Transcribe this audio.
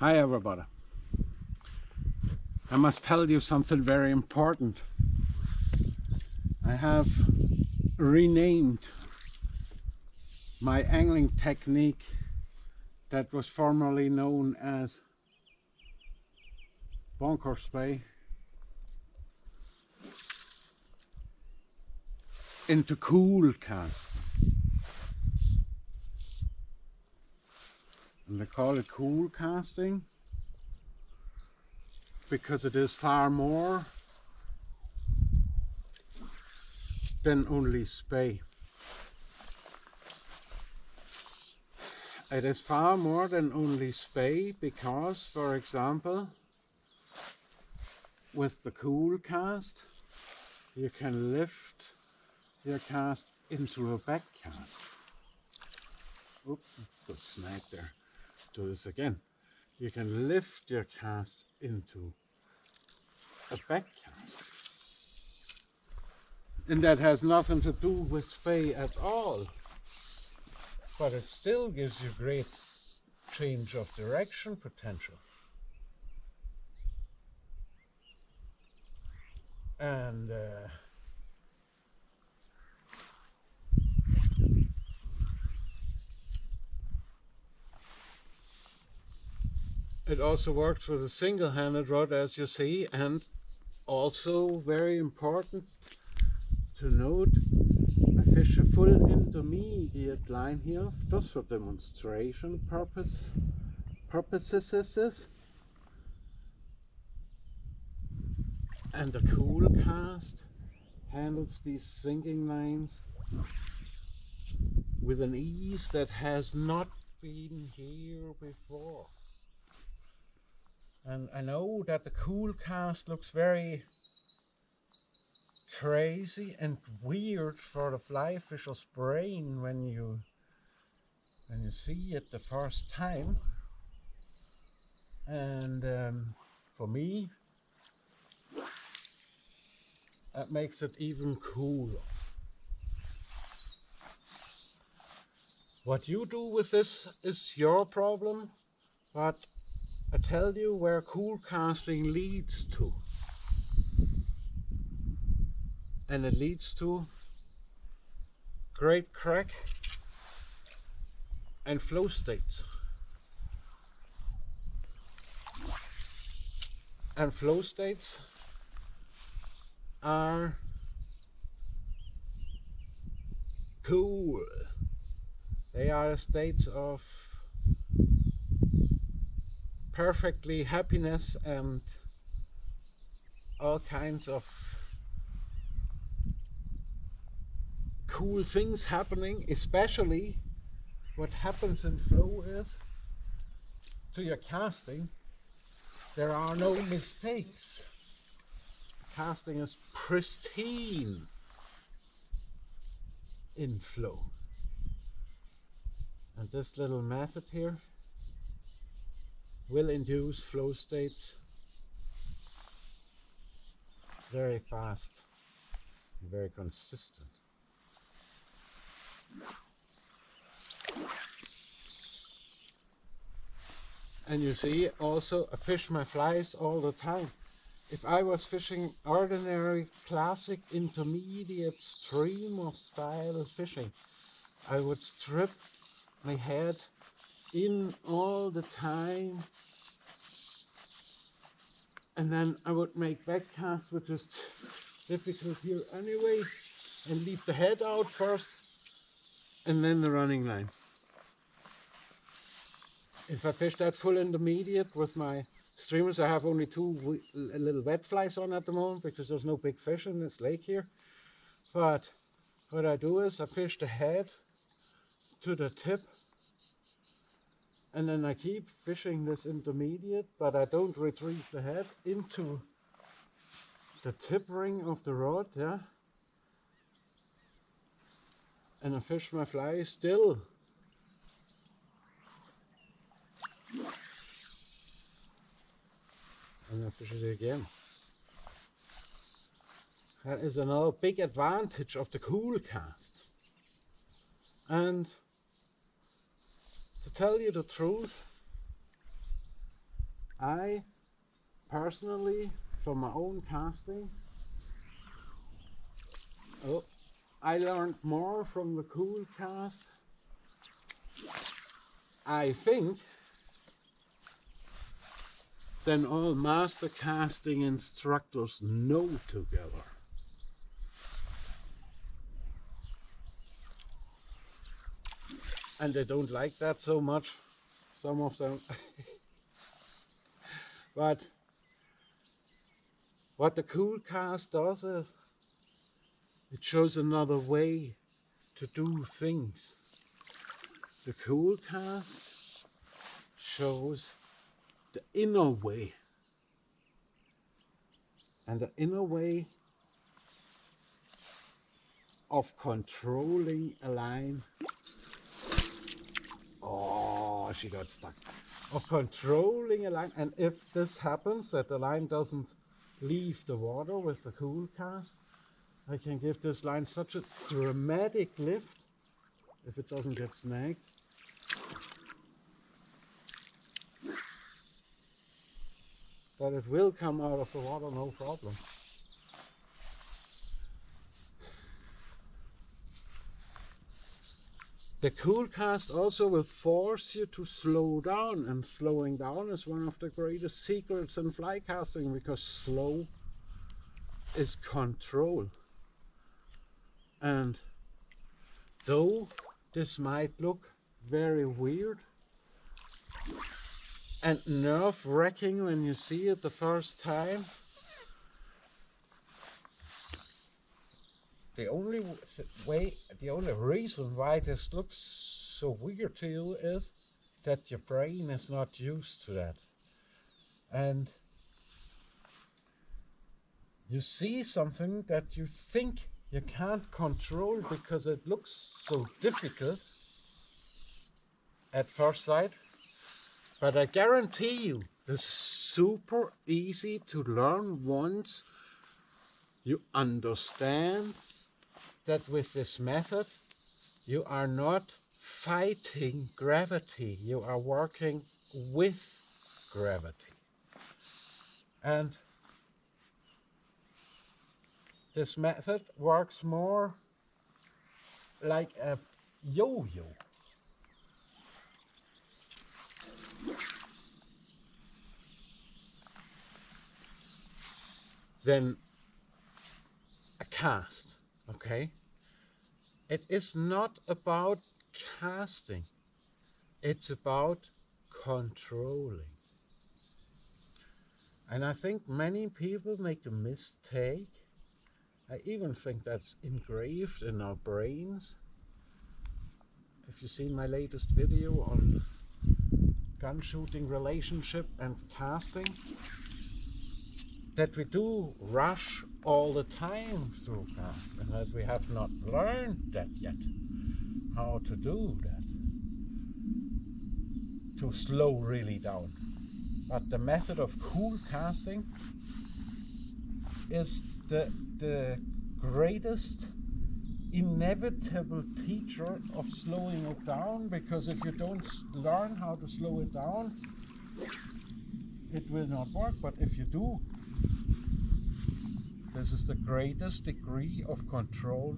Hi everybody. I must tell you something very important. I have renamed my angling technique that was formerly known as Bonkerspey into cool cast. And they call it cool casting because it is far more than only spey. It is far more than only spey because, for example, with the cool cast, you can lift your cast into a back cast. Oops, got snagged there. Do this again. You can lift your cast into a back cast. And that has nothing to do with spey at all. But it still gives you great change of direction potential. And it also works with a single-handed rod, as you see, and also very important to note, I fish a full intermediate line here just for demonstration purposes. And the cool cast handles these sinking lines with an ease that has not been here before. And I know that the cool cast looks very crazy and weird for the fly fisher's brain when you see it the first time. And for me, that makes it even cooler. What you do with this is your problem, but I tell you where cool casting leads to. And it leads to great crack and flow states. And flow states are cool. They are states of perfectly happiness and all kinds of cool things happening. Especially what happens in flow is to your casting there are no mistakes. Casting is pristine in flow. And this little method here will induce flow states very fast and very consistent. And you see also I fish my flies all the time. If I was fishing ordinary classic intermediate streamer style fishing, I would strip my head in all the time, and then I would make back casts, which is difficult here anyway, and leave the head out first and then the running line. If I fish that full intermediate with my streamers, I have only two little wet flies on at the moment because there's no big fish in this lake here. But what I do is I fish the head to the tip, and then I keep fishing this intermediate, but I don't retrieve the head into the tip ring of the rod, yeah. And I fish my fly still. And I fish it again. That is another big advantage of the cool cast. And to tell you the truth, I personally, from my own casting, I learned more from the cool cast, I think, than all master casting instructors know together. And they don't like that so much, some of them. But what the cool cast does is it shows another way to do things. The cool cast shows the inner way. And the inner way of controlling a line. Oh, she got stuck. Of controlling a line, and if this happens, that the line doesn't leave the water with the cool cast, I can give this line such a dramatic lift if it doesn't get snagged. That it will come out of the water, no problem. The cool cast also will force you to slow down, and slowing down is one of the greatest secrets in fly casting, because slow is control. And though this might look very weird and nerve-wracking when you see it the first time, the only reason why this looks so weird to you is that your brain is not used to that. And you see something that you think you can't control because it looks so difficult at first sight. But I guarantee you, it's super easy to learn once you understand that with this method, you are not fighting gravity, you are working with gravity. And this method works more like a yo-yo. Than a cast, okay? It is not about casting, it's about controlling. And I think many people make a mistake. I even think that's engraved in our brains. If you've seen my latest video on gun shooting relationship and casting, that we do rush all the time through cast, and that we have not learned that yet, how to do that, to slow really down. But the method of cool casting is the greatest inevitable teacher of slowing it down, because if you don't learn how to slow it down, it will not work. But if you do, this is the greatest degree of control